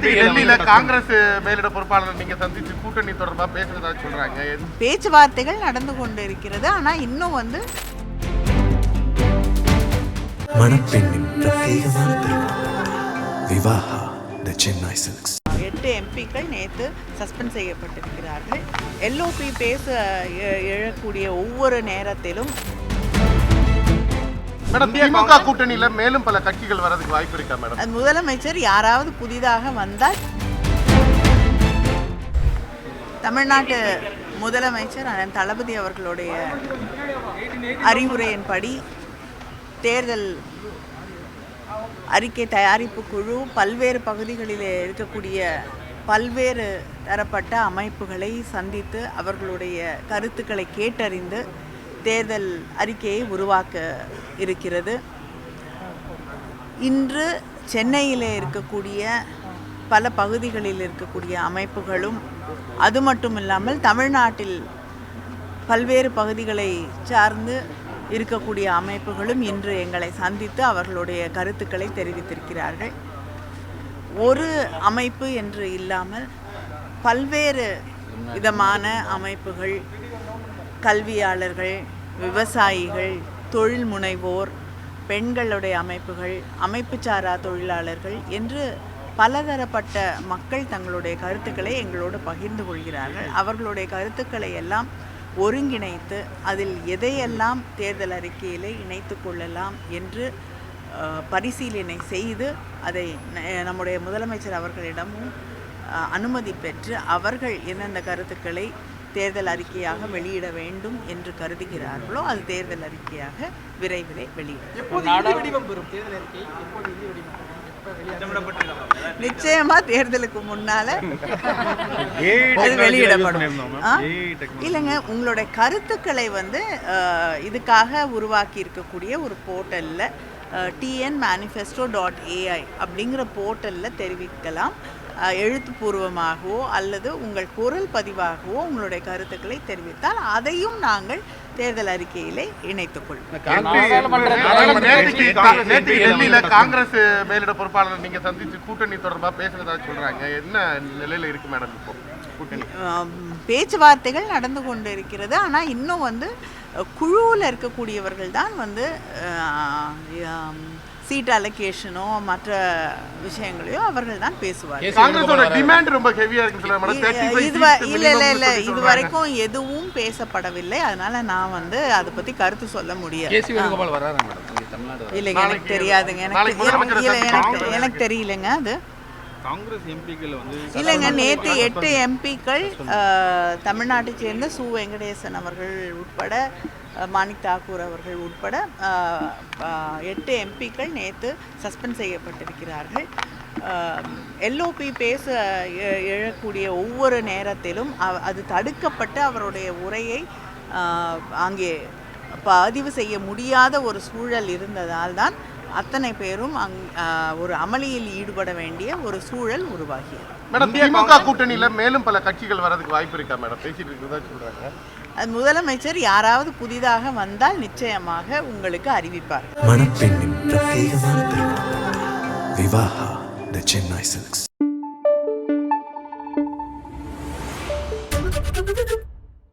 டெல்லியில காங்கிரஸ் மேலிட பொறுப்பாளர் நீங்க சந்திச்சு கூட்டணி தொடர்பா பேசுறதா சொல்றாங்க. பேச்சுவார்த்தைகள் நடந்து கொண்டு இருக்கிறது. ஆனா இன்னும் மணப்பெண்ணின் பிரத்யேகமான திருமணம் விவாஹா தி சென்னை சில்க்ஸ். 8 எம்பிக்கள் நேற்று சஸ்பெண்ட் செய்யப்பட்டிருக்கிறார்கள். எல்ஓபி பேச எழக்கூடிய ஒவ்வொரு நேரத்திலும் மேடம் திமுக கூட்டணியில மேலும் பல கட்சிகள் வரதுக்கு வாய்ப்பு இருக்கா மேடம்? அது முதலமைச்சர் யாராவது புதிதாக வந்தால் தமிழ்நாட்டு முதலமைச்சர் அண்ணன் தளபதி அவர்களுடைய அறிவுரையின்படி தேர்தல் அறிக்கை தயாரிப்பு குழு பல்வேறு பகுதிகளில் இருக்கக்கூடிய பல்வேறு தரப்பட்ட அமைப்புகளை சந்தித்து அவர்களுடைய கருத்துக்களை கேட்டறிந்து தேர்தல் அறிக்கையை உருவாக்க இருக்கிறது. இன்று சென்னையில் இருக்கக்கூடிய பல பகுதிகளில் இருக்கக்கூடிய அமைப்புகளும் அது மட்டும் இல்லாமல் தமிழ்நாட்டில் பல்வேறு பகுதிகளை சார்ந்து இருக்கக்கூடிய அமைப்புகளும் இன்று எங்களை சந்தித்து அவர்களுடைய கருத்துக்களை தெரிவித்திருக்கிறார்கள். ஒரு அமைப்பு என்று இல்லாமல் பல்வேறு விதமான அமைப்புகள், கல்வியாளர்கள், விவசாயிகள், தொழில் முனைவோர், பெண்களுடைய அமைப்புகள், அமைப்புச்சாரா தொழிலாளர்கள் என்று பலதரப்பட்ட மக்கள் தங்களுடைய கருத்துக்களை எங்களோடு பகிர்ந்து கொள்கிறார்கள். அவர்களுடைய கருத்துக்களை எல்லாம் ஒருங்கிணைத்து அதில் எதையெல்லாம் தேர்தல் அறிக்கையிலே இணைத்து கொள்ளலாம் என்று பரிசீலனை செய்து அதை நம்முடைய முதலமைச்சர் அவர்களிடமும் அனுமதி பெற்று அவர்கள் எந்தெந்த கருத்துக்களை தேர்தல் அறிக்கையாக வெளியிட வேண்டும் என்று கருதுகிறார்களோ அது தேர்தல் அறிக்கையாக விரைவிலே வெளியிடும். நிச்சயமா தேர்தலுக்கு முன்னால அது வெளியிடப்படும். இல்லைங்க, உங்களுடைய கருத்துக்களை இதுக்காக உருவாக்கி இருக்கக்கூடிய ஒரு போர்ட்டல்ல tnmanifesto.ai அப்படிங்கிற போர்ட்டலில் தெரிவிக்கலாம். எழுத்துப்பூர்வமாகவோ அல்லது உங்கள் குரல் பதிவாகவோ உங்களுடைய கருத்துக்களை தெரிவித்தால் அதையும் நாங்கள் தேர்தல் அறிக்கையிலே இணைத்துக் கொள்வோம். டெல்லியில காங்கிரஸ் மேலிட பொறுப்பாளர் நீங்க சந்திச்சு கூட்டணி தொடர்பா பேசுறதா சொல்றாங்க. என்ன நிலையில இருக்கு மேடம் இப்போ கூட்டணி? பேச்சுவார்த்தைகள் நடந்து கொண்டு இருக்கிறது. ஆனா இன்னும் குழுவில் இருக்கக்கூடியவர்கள் தான் சீட் அலோகேஷனோ மற்ற விஷயங்களையோ அவர்கள் தான் பேசுவார்கள். இல்ல இதுவரைக்கும் எதுவும் பேசப்படவில்லை. அதனால நான் அதை பத்தி கருத்து சொல்ல முடியாது. இல்லைங்க, எனக்கு தெரியாதுங்க. எனக்கு தெரியலங்க. அது காங்கிரஸ் எம்பிக்கள் இல்லைங்க, நேற்று 8 எம்பிக்கள் தமிழ்நாட்டை சேர்ந்த சு வெங்கடேசன் அவர்கள் உட்பட மாணிக் தாக்கூர் அவர்கள் உட்பட 8 எம்பிக்கள் நேற்று சஸ்பெண்ட் செய்யப்பட்டிருக்கிறார்கள். எல்ஓபி பேச எழக்கூடிய ஒவ்வொரு நேரத்திலும் அது தடுக்கப்பட்டு அவருடைய உரையை அங்கே பதிவு செய்ய முடியாத ஒரு சூழல் இருந்ததால் தான் அத்தனை பேரும் ஒரு அமளியில் ஈடுபட வேண்டிய ஒரு சூழல் உருவாகியது. மேடம் திமுக கூட்டணியில மேலும் பல கட்சிகள் வரதுக்கு வாய்ப்பு இருக்கா மேடம்? பேசிட்டு இருக்கிறதா சொல்றாங்க. அது முதலமைச்சர் யாராவது புதிதாக வந்தால் நிச்சயமாக உங்களுக்கு அறிவிப்பார். மணப்பெண்ணின் பிரத்யேகமான திருமணம் விவாஹா தி சென்னை சில்க்ஸ்.